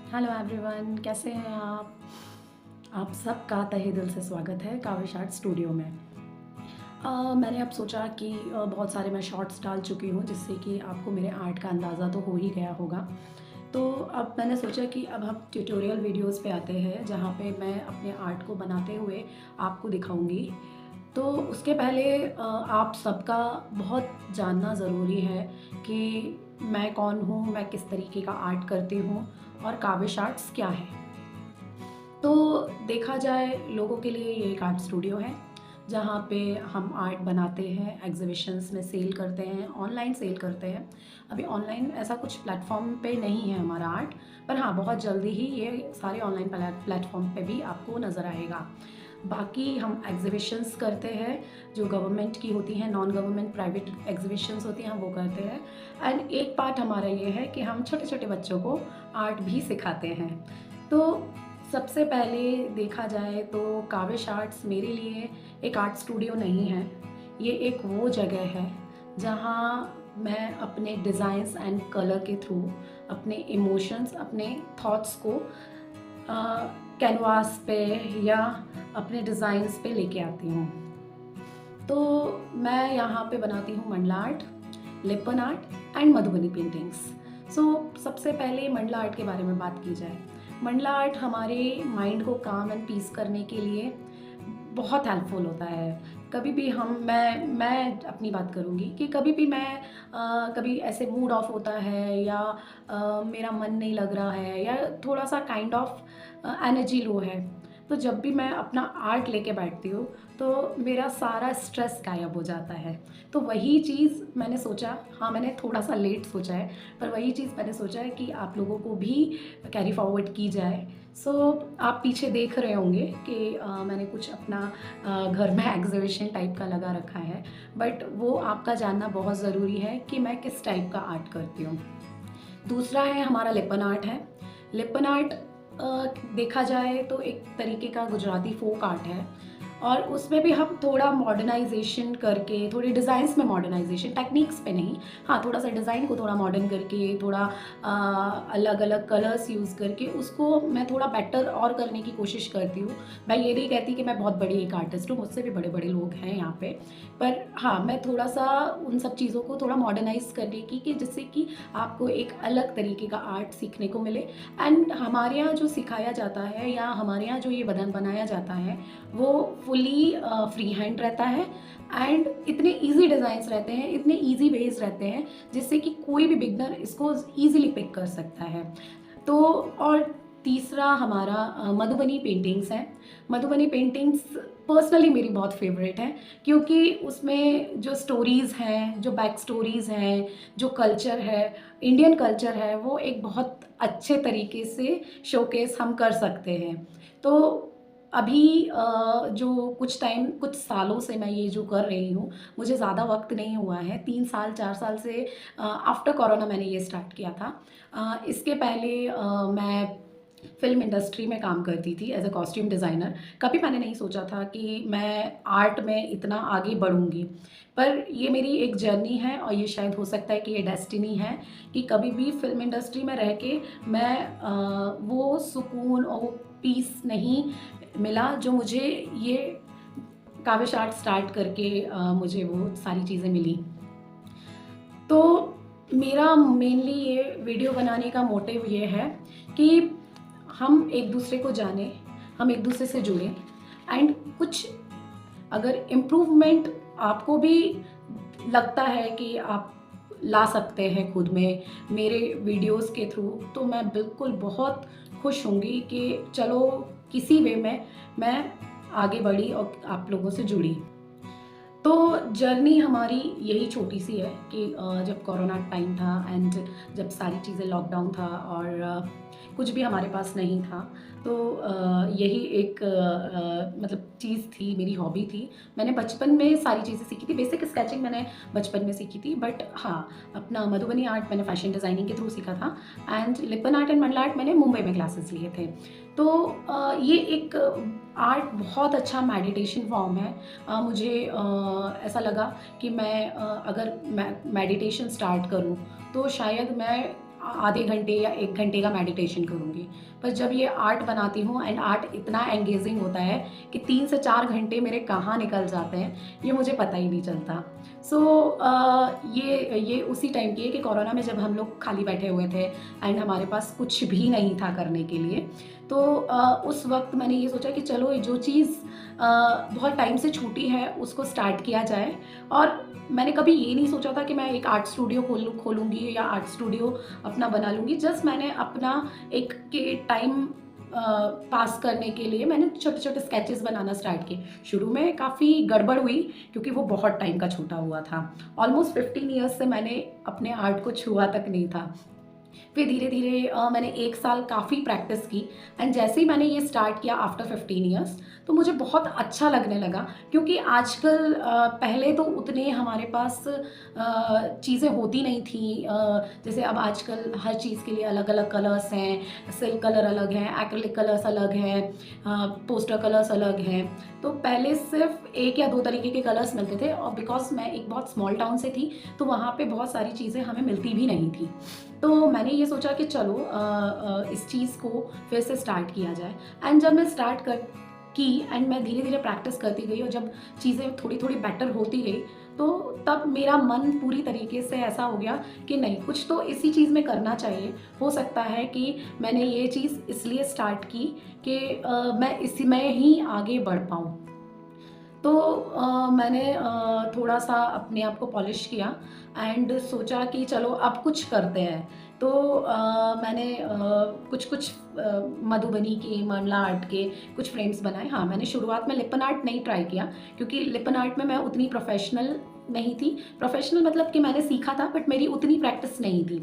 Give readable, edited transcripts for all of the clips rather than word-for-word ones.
Hello everyone, कैसे हैं आप सबका तहे दिल से स्वागत है काविश आर्ट स्टूडियो में। मैंने अब सोचा कि बहुत सारे मैं शॉर्ट्स डाल चुकी हूँ जिससे कि आपको मेरे आर्ट का अंदाज़ा तो हो ही गया होगा। तो अब मैंने सोचा कि अब हम ट्यूटोरियल वीडियोस पे आते हैं जहाँ पे मैं अपने आर्ट को बनाते हुए आपको दिखाऊंगी। तो उसके पहले आप सबका बहुत जानना ज़रूरी है कि मैं कौन हूँ, मैं किस तरीके का आर्ट करती हूँ और काविश आर्ट्स क्या है। तो देखा जाए लोगों के लिए ये एक आर्ट स्टूडियो है जहाँ पे हम आर्ट बनाते हैं, एग्जीबिशंस में सेल करते हैं, ऑनलाइन सेल करते हैं। अभी ऑनलाइन ऐसा कुछ प्लेटफॉर्म पे नहीं है हमारा आर्ट, पर हाँ बहुत जल्दी ही ये सारे ऑनलाइन प्लेटफॉर्म पे भी आपको नज़र आएगा। बाकी हम एग्जीबिशंस करते हैं जो गवर्नमेंट की होती हैं, नॉन गवर्नमेंट प्राइवेट एग्जीबिशंस होती हैं, हम वो करते हैं। एंड एक पार्ट हमारा ये है कि हम छोटे छोटे बच्चों को आर्ट भी सिखाते हैं। तो सबसे पहले देखा जाए तो काविश आर्ट्स मेरे लिए एक आर्ट स्टूडियो नहीं है, ये एक वो जगह है जहाँ मैं अपने डिज़ाइंस एंड कलर के थ्रू अपने इमोशंस, अपने थॉट्स को कैनवास पे या अपने डिज़ाइंस पे लेके आती हूँ। तो मैं यहाँ पे बनाती हूँ Mandla art, लिपन art and Madhubani paintings. सबसे पहले मंडला आर्ट के बारे में बात की जाए। मंडला आर्ट हमारे माइंड को काम एंड पीस करने के लिए बहुत हेल्पफुल होता है। कभी भी मैं अपनी बात करूँगी कि कभी भी कभी ऐसे मूड ऑफ होता है या मेरा मन नहीं लग रहा है या थोड़ा सा काइंड ऑफ एनर्जी लो है, तो जब भी मैं अपना आर्ट लेके बैठती हूँ तो मेरा सारा स्ट्रेस गायब हो जाता है। तो वही चीज़ मैंने सोचा, हाँ मैंने थोड़ा सा लेट सोचा है, पर वही चीज़ मैंने सोचा है कि आप लोगों को भी कैरी फॉरवर्ड की जाए। आप पीछे देख रहे होंगे कि मैंने कुछ अपना घर में एग्जीबिशन टाइप का लगा रखा है, बट वो आपका जानना बहुत ज़रूरी है कि मैं किस टाइप का आर्ट करती हूँ। दूसरा है हमारा लिपन आर्ट है। लिपन आर्ट देखा जाए तो एक तरीके का गुजराती फोक आर्ट है और उसमें भी हम थोड़ा मॉडर्नाइजेशन करके, थोड़े डिज़ाइंस में मॉडर्नाइजेशन, टेक्निक्स पे नहीं, हाँ थोड़ा सा डिज़ाइन को थोड़ा मॉडर्न करके, थोड़ा अलग अलग कलर्स यूज़ करके उसको मैं थोड़ा बेटर और करने की कोशिश करती हूँ। मैं ये नहीं कहती कि मैं बहुत बड़ी एक आर्टिस्ट हूँ, मुझसे भी बड़े बड़े लोग हैं यहाँ पे, पर हाँ मैं थोड़ा सा उन सब चीज़ों को थोड़ा मॉडर्नाइज करने की, कि जिससे कि आपको एक अलग तरीके का आर्ट सीखने को मिले। एंड हमारे यहाँ जो सिखाया जाता है या हमारे यहाँ जो ये बदन बनाया जाता है वो फुली फ्री हैंड रहता है एंड इतने इजी डिज़ाइंस रहते हैं, इतने इजी वेज रहते हैं जिससे कि कोई भी बिगनर इसको ईजिली पिक कर सकता है। तो और तीसरा हमारा मधुबनी पेंटिंग्स है। मधुबनी पेंटिंग्स पर्सनली मेरी बहुत फेवरेट है क्योंकि उसमें जो स्टोरीज़ हैं, जो बैक स्टोरीज़ हैं, जो कल्चर है, इंडियन कल्चर है, वो एक बहुत अच्छे तरीके से शोकेस हम कर सकते हैं। तो अभी जो कुछ सालों से मैं ये जो कर रही हूँ, मुझे ज़्यादा वक्त नहीं हुआ है, 3 साल 4 साल से आफ्टर कोरोना मैंने ये स्टार्ट किया था। इसके पहले मैं फ़िल्म इंडस्ट्री में काम करती थी एज अ कॉस्ट्यूम डिज़ाइनर। कभी मैंने नहीं सोचा था कि मैं आर्ट में इतना आगे बढ़ूँगी, पर ये मेरी एक जर्नी है और ये शायद हो सकता है कि ये डेस्टिनी है कि कभी भी फ़िल्म इंडस्ट्री में रह के मैं वो सुकून और वो पीस नहीं मिला जो मुझे ये काविश आर्ट स्टार्ट करके मुझे वो सारी चीज़ें मिली। तो मेरा मेनली ये वीडियो बनाने का मोटिव ये है कि हम एक दूसरे को जानें, हम एक दूसरे से जुड़ें एंड कुछ अगर इम्प्रूवमेंट आपको भी लगता है कि आप ला सकते हैं खुद में मेरे वीडियोस के थ्रू, तो मैं बिल्कुल बहुत खुश होंगी कि चलो किसी वे में मैं आगे बढ़ी और आप लोगों से जुड़ी। तो जर्नी हमारी यही छोटी सी है कि जब कोरोना टाइम था एंड जब सारी चीज़ें लॉकडाउन था और कुछ भी हमारे पास नहीं था, तो यही एक मतलब चीज़ थी, मेरी हॉबी थी। मैंने बचपन में सारी चीज़ें सीखी थी, बेसिक स्केचिंग मैंने बचपन में सीखी थी, बट हाँ अपना मधुबनी आर्ट मैंने फैशन डिज़ाइनिंग के थ्रू सीखा था and लिपन art and Mandla art मैंने मुंबई में क्लासेस लिए थे। तो ये एक आर्ट बहुत अच्छा मेडिटेशन फॉर्म है। मुझे ऐसा लगा कि मैं अगर मेडिटेशन स्टार्ट करूं तो शायद मैं आधे घंटे या 1 घंटे का मेडिटेशन करूँगी। पर जब ये आर्ट बनाती हूँ एंड आर्ट इतना एंगेजिंग होता है कि 3 से 4 घंटे मेरे कहाँ निकल जाते हैं ये मुझे पता ही नहीं चलता। सो ये उसी टाइम की है कि कोरोना में जब हम लोग खाली बैठे हुए थे एंड हमारे पास कुछ भी नहीं था करने के लिए, तो उस वक्त मैंने ये सोचा कि चलो जो चीज़ बहुत टाइम से छूटी है उसको स्टार्ट किया जाए। और मैंने कभी ये नहीं सोचा था कि मैं एक आर्ट स्टूडियो खोलूँगी या आर्ट स्टूडियो अपना बना लूँगी। जस्ट मैंने अपना एक के टाइम पास करने के लिए मैंने छोटे छोटे स्केचेस बनाना स्टार्ट किए। शुरू में काफ़ी गड़बड़ हुई क्योंकि वो बहुत टाइम का छूटा हुआ था। ऑलमोस्ट 15 ईयर्स से मैंने अपने आर्ट को छुआ तक नहीं था। फिर धीरे धीरे मैंने 1 साल काफ़ी प्रैक्टिस की एंड जैसे ही मैंने ये स्टार्ट किया आफ्टर 15 ईयर्स, तो मुझे बहुत अच्छा लगने लगा। क्योंकि आजकल पहले तो उतने हमारे पास चीज़ें होती नहीं थी। जैसे अब आजकल हर चीज़ के लिए अलग अलग कलर्स हैं, सिल्क कलर अलग हैं, एक्रिलिक कलर्स अलग हैं, पोस्टर कलर्स अलग हैं। तो पहले सिर्फ 1 या 2 तरीके के कलर्स मिलते थे और बिकॉज मैं एक बहुत स्मॉल टाउन से थी तो वहाँ पे बहुत सारी चीज़ें हमें मिलती भी नहीं थी। तो मैंने ये सोचा कि चलो इस चीज़ को फिर से स्टार्ट किया जाए। एंड जब मैं स्टार्ट की एंड मैं धीरे धीरे प्रैक्टिस करती गई और जब चीज़ें थोड़ी थोड़ी बेटर होती गई, तो तब मेरा मन पूरी तरीके से ऐसा हो गया कि नहीं, कुछ तो इसी चीज़ में करना चाहिए। हो सकता है कि मैंने ये चीज़ इसलिए स्टार्ट की कि मैं इसी में ही आगे बढ़ पाऊँ। तो मैंने थोड़ा सा अपने आप को पॉलिश किया एंड सोचा कि चलो अब कुछ करते हैं। तो मैंने कुछ कुछ मधुबनी के, मंडला आर्ट के कुछ फ्रेम्स बनाए। हाँ, मैंने शुरुआत में लिपन आर्ट नहीं ट्राई किया क्योंकि लिपन आर्ट में मैं उतनी प्रोफेशनल नहीं थी। प्रोफेशनल मतलब कि मैंने सीखा था बट मेरी उतनी प्रैक्टिस नहीं थी।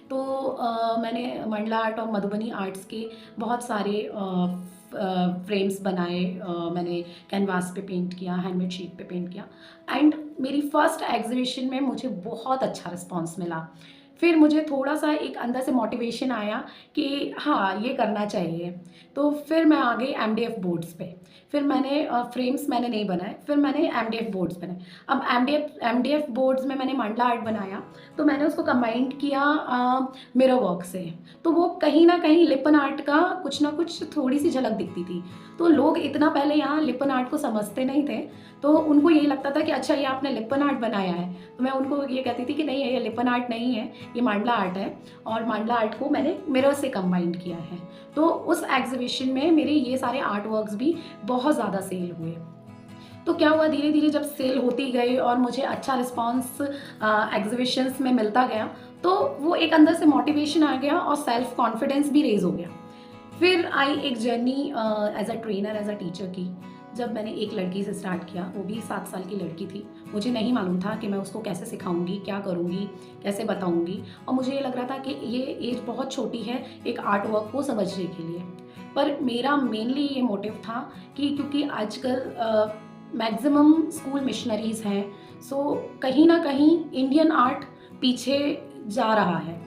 तो मैंने मंडला आर्ट और मधुबनी आर्ट्स के बहुत सारे फ्रेम्स बनाए। मैंने कैनवास पे पेंट किया, हैंडमेड शीट पे पेंट किया एंड मेरी फर्स्ट एग्जीबिशन में मुझे बहुत अच्छा रिस्पांस मिला। फिर मुझे थोड़ा सा एक अंदर से मोटिवेशन आया कि हाँ, ये करना चाहिए। तो फिर मैं आ गई एमडीएफ बोर्ड्स पे। फिर मैंने फ्रेम्स मैंने नहीं बनाए, फिर मैंने एमडीएफ बोर्ड्स बनाए। अब एमडीएफ बोर्ड्स में मैंने मंडला आर्ट बनाया तो मैंने उसको कंबाइंड किया मिरर वर्क से। तो वो कहीं ना कहीं लिपन आर्ट का कुछ ना कुछ थोड़ी सी झलक दिखती थी। तो लोग इतना पहले यहाँ लिपन आर्ट को समझते नहीं थे, तो उनको यही लगता था कि अच्छा ये आपने लिपन आर्ट बनाया है। तो मैं उनको ये कहती थी कि नहीं, ये लिपन आर्ट नहीं है, ये मंडला आर्ट है और मंडला आर्ट को मैंने मिरर से कंबाइंड किया है। तो उस एग्जीबिशन में मेरे ये सारे आर्ट वर्क्स भी बहुत ज़्यादा सेल हुए। तो क्या हुआ, धीरे धीरे जब सेल होती गई और मुझे अच्छा रिस्पांस एग्जीबिशंस में मिलता गया, तो वो एक अंदर से मोटिवेशन आ गया और सेल्फ कॉन्फिडेंस भी रेज हो गया। फिर आई एक journey as a trainer, as a teacher की। जब मैंने एक लड़की से स्टार्ट किया, वो भी 7 साल की लड़की थी। मुझे नहीं मालूम था कि मैं उसको कैसे सिखाऊंगी, क्या करूंगी, कैसे बताऊंगी। और मुझे ये लग रहा था कि ये एज बहुत छोटी है एक आर्ट वर्क को समझने के लिए। पर मेरा मेनली ये मोटिव था कि क्योंकि आजकल मैक्सिमम स्कूल मिशनरीज़ हैं, सो कहीं ना कहीं इंडियन आर्ट पीछे जा रहा है।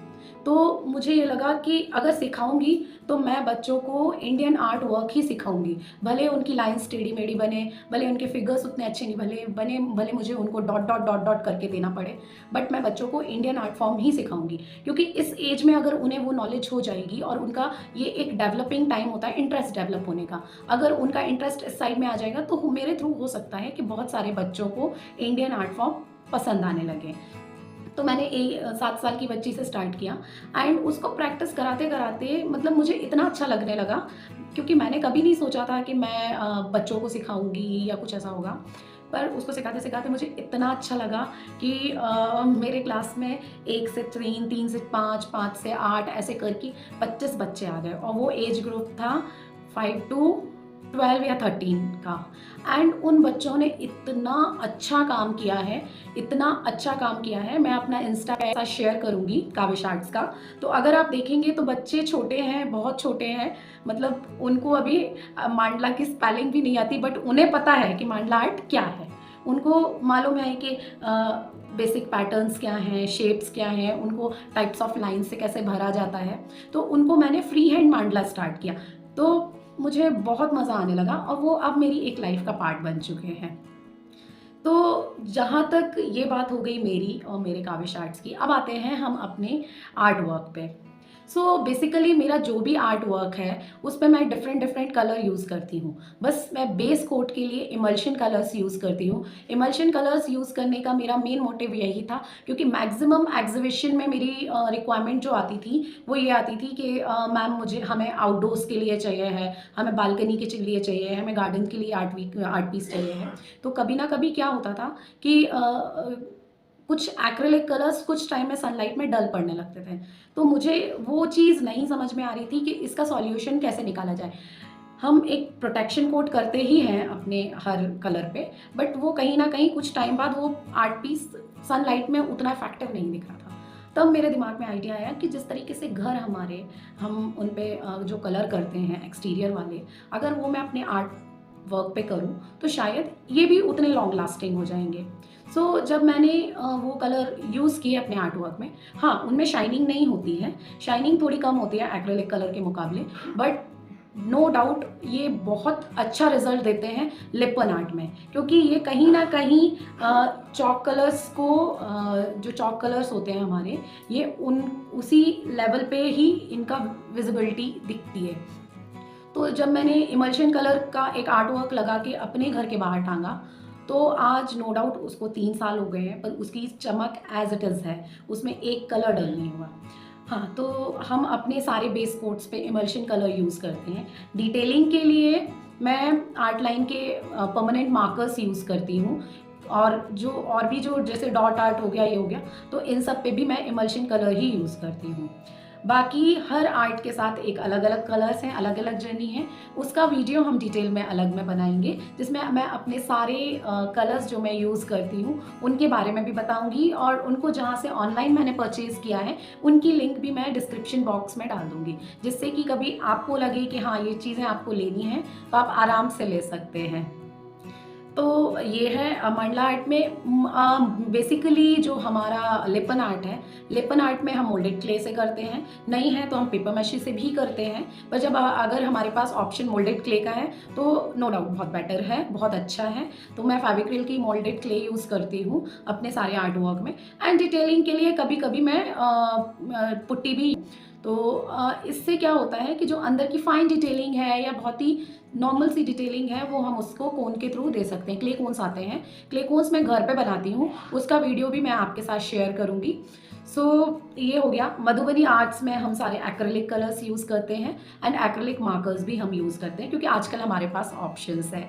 तो मुझे ये लगा कि अगर सिखाऊंगी तो मैं बच्चों को इंडियन आर्ट वर्क ही सिखाऊंगी। भले उनकी लाइन्स टेढ़ी मेढ़ी बने, भले उनके फिगर्स उतने अच्छे नहीं भले मुझे उनको डॉट डॉट डॉट डॉट करके देना पड़े, बट मैं बच्चों को इंडियन आर्ट फॉर्म ही सिखाऊंगी। क्योंकि इस एज में अगर उन्हें वो नॉलेज हो जाएगी और उनका ये एक डेवलपिंग टाइम होता है इंटरेस्ट डेवलप होने का, अगर उनका इंटरेस्ट इस साइड में आ जाएगा तो मेरे थ्रू हो सकता है कि बहुत सारे बच्चों को इंडियन आर्ट फॉर्म पसंद आने लगे। तो मैंने 7 साल की बच्ची से स्टार्ट किया एंड उसको प्रैक्टिस कराते कराते मतलब मुझे इतना अच्छा लगने लगा, क्योंकि मैंने कभी नहीं सोचा था कि मैं बच्चों को सिखाऊंगी या कुछ ऐसा होगा। पर उसको सिखाते सिखाते मुझे इतना अच्छा लगा कि मेरे क्लास में 1 से 3, 3 से 5, 5 से 8 ऐसे करके 25 बच्चे आ गए और वो एज ग्रुप था 5 to 12 या 13 का। एंड उन बच्चों ने इतना अच्छा काम किया है, इतना अच्छा काम किया है। मैं अपना इंस्टा पे ऐसा शेयर करूँगी काविश आर्ट्स का, तो अगर आप देखेंगे तो बच्चे छोटे हैं, बहुत छोटे हैं। मतलब उनको अभी मंडला की स्पेलिंग भी नहीं आती, बट उन्हें पता है कि मंडला आर्ट क्या है। उनको मालूम है कि बेसिक पैटर्न्स क्या हैं, शेप्स क्या हैं, उनको टाइप्स ऑफ लाइन से कैसे भरा जाता है। तो उनको मैंने फ्री हैंड मंडला स्टार्ट किया, तो मुझे बहुत मज़ा आने लगा और वो अब मेरी एक लाइफ का पार्ट बन चुके हैं। तो जहाँ तक ये बात हो गई मेरी और मेरे काविश आर्ट्स की, अब आते हैं हम अपने आर्ट वर्क पे। सो बेसिकली मेरा जो भी आर्ट वर्क है उस पे मैं डिफरेंट डिफरेंट कलर यूज़ करती हूँ। बस मैं बेस कोट के लिए इमल्शन कलर्स यूज़ करती हूँ। इमल्शन कलर्स यूज़ करने का मेरा मेन मोटिव यही था, क्योंकि मैक्सिमम एग्जीबिशन में मेरी रिक्वायरमेंट जो आती थी वो ये आती थी कि मैम मुझे हमें आउटडोर्स के लिए चाहिए है, हमें बालकनी के लिए चाहिए है, हमें गार्डन के लिए आर्ट पीस चाहिए है। तो कभी ना कभी क्या होता था कि कुछ एक्रेलिक कलर्स कुछ टाइम में सनलाइट में डल पड़ने लगते थे। तो मुझे वो चीज़ नहीं समझ में आ रही थी कि इसका सॉल्यूशन कैसे निकाला जाए। हम एक प्रोटेक्शन कोट करते ही हैं अपने हर कलर पे, बट वो कहीं ना कहीं कुछ टाइम बाद वो आर्ट पीस सनलाइट में उतना इफेक्टिव नहीं दिख रहा था। तब मेरे दिमाग में आइडिया आया कि जिस तरीके से घर हमारे हम उन पे जो कलर करते हैं एक्सटीरियर वाले, अगर वो मैं अपने आर्ट वर्क पे करूँ तो शायद ये भी उतने लॉन्ग लास्टिंग हो जाएंगे। सो जब मैंने वो कलर यूज़ किए अपने आर्ट वर्क में, हाँ उनमें शाइनिंग नहीं होती है, शाइनिंग थोड़ी कम होती है एक्रेलिक कलर के मुकाबले, बट नो डाउट ये बहुत अच्छा रिजल्ट देते हैं लिपन आर्ट में, क्योंकि ये कहीं ना कहीं चॉक कलर्स को जो चॉक कलर्स होते हैं हमारे, ये उसी लेवल पे ही इनका विजिबिलिटी दिखती है। तो जब मैंने इमल्शन कलर का एक आर्ट वर्क लगा के अपने घर के बाहर टांगा, तो आज नो डाउट उसको 3 साल हो गए हैं, पर उसकी चमक एज इट इज़ है, उसमें एक कलर डल नहीं हुआ। हाँ, तो हम अपने सारे बेस कोट्स पे इमल्शन कलर यूज़ करते हैं। डिटेलिंग के लिए मैं आर्ट लाइन के परमानेंट मार्कर्स यूज़ करती हूँ, और भी जो जैसे डॉट आर्ट हो गया, ये हो गया, तो इन सब पे भी मैं इमल्शन कलर ही यूज़ करती हूँ। बाकी हर आर्ट के साथ एक अलग अलग कलर्स हैं, अलग अलग जर्नी है, उसका वीडियो हम डिटेल में अलग में बनाएंगे, जिसमें मैं अपने सारे कलर्स जो मैं यूज़ करती हूँ उनके बारे में भी बताऊंगी, और उनको जहाँ से ऑनलाइन मैंने परचेज़ किया है उनकी लिंक भी मैं डिस्क्रिप्शन बॉक्स में डाल दूँगी, जिससे कि कभी आपको लगे कि हाँ ये चीज़ें आपको लेनी है तो आप आराम से ले सकते हैं। तो ये है मंडला आर्ट में बेसिकली जो हमारा लिपन आर्ट है, लिपन आर्ट में हम मोल्डेड क्ले से करते हैं, नहीं है तो हम पेपर मैशी से भी करते हैं। पर जब अगर हमारे पास ऑप्शन मोल्डेड क्ले का है तो नो डाउट बहुत बेटर है, बहुत अच्छा है। तो मैं फेविक्रिल की मोल्डेड क्ले यूज़ करती हूँ अपने सारे आर्ट वर्क में। एंड डिटेलिंग के लिए कभी कभी मैं पुट्टी भी, तो इससे क्या होता है कि जो अंदर की फाइन डिटेलिंग है या बहुत ही नॉर्मल सी डिटेलिंग है वो हम उसको कोन के थ्रू दे सकते हैं। क्ले कोन्स आते हैं, क्ले कोन्स मैं घर पे बनाती हूँ, उसका वीडियो भी मैं आपके साथ शेयर करूँगी। सो ये हो गया। मधुबनी आर्ट्स में हम सारे एक्रेलिक कलर्स यूज़ करते हैं, एंड एक्रेलिक मार्कर्स भी हम यूज़ करते हैं क्योंकि आजकल हमारे पास ऑप्शंस है।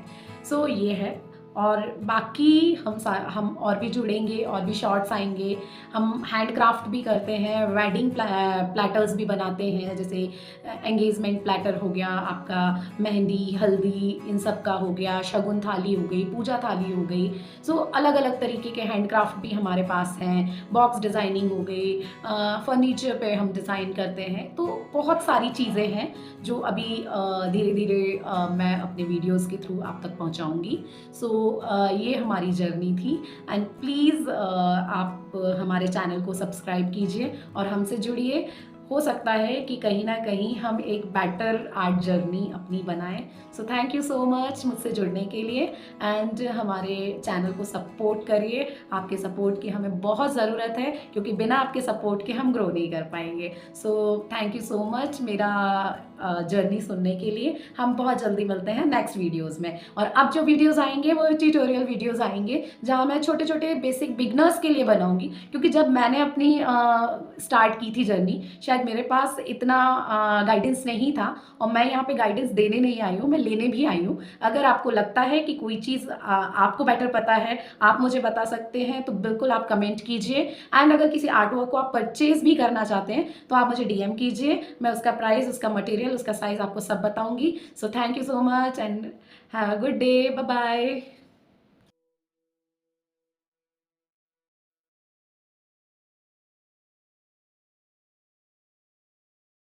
सो ये है। और बाकी हम और भी जुड़ेंगे, और भी शॉर्ट्स आएंगे। हम हैंडक्राफ्ट भी करते हैं, वेडिंग प्लेटर्स भी बनाते हैं, जैसे एंगेजमेंट प्लेटर हो गया आपका, मेहंदी हल्दी इन सब का हो गया, शगुन थाली हो गई, पूजा थाली हो गई। सो अलग अलग तरीके के हैंडक्राफ्ट भी हमारे पास हैं, बॉक्स डिज़ाइनिंग हो गई, फर्नीचर पे हम डिज़ाइन करते हैं। तो बहुत सारी चीज़ें हैं जो अभी धीरे धीरे मैं अपने वीडियोज़ के थ्रू आप तक पहुँचाऊँगी। सो ये हमारी जर्नी थी, एंड प्लीज़ आप हमारे चैनल को सब्सक्राइब कीजिए और हमसे जुड़िए। हो सकता है कि कहीं ना कहीं हम एक बेटर आर्ट जर्नी अपनी बनाएं। सो थैंक यू सो मच मुझसे जुड़ने के लिए, एंड हमारे चैनल को सपोर्ट करिए। आपके सपोर्ट की हमें बहुत ज़रूरत है, क्योंकि बिना आपके सपोर्ट के हम ग्रो नहीं कर पाएंगे। सो थैंक यू सो मच मेरा जर्नी सुनने के लिए। हम बहुत जल्दी मिलते हैं नेक्स्ट वीडियोज़ में, और अब जो वीडियोज़ आएंगे वो ट्यूटोरियल वीडियोज़ आएंगे, जहाँ मैं छोटे छोटे बेसिक बिगनर्स के लिए बनाऊँगी। क्योंकि जब मैंने अपनी स्टार्ट की थी जर्नी, शायद मेरे पास इतना गाइडेंस नहीं था, और मैं यहाँ पे गाइडेंस देने नहीं आई हूँ, मैं लेने भी आई हूँ। अगर आपको लगता है कि कोई चीज़ आपको बेटर पता है, आप मुझे बता सकते हैं, तो बिल्कुल आप कमेंट कीजिए। एंड अगर किसी आर्ट वर्क को आप परचेज भी करना चाहते हैं तो आप मुझे DM कीजिए, मैं उसका प्राइस, उसका मटेरियल, उसका साइज़ आपको सब बताऊँगी। So thank you so much, and have a good day, bye bye.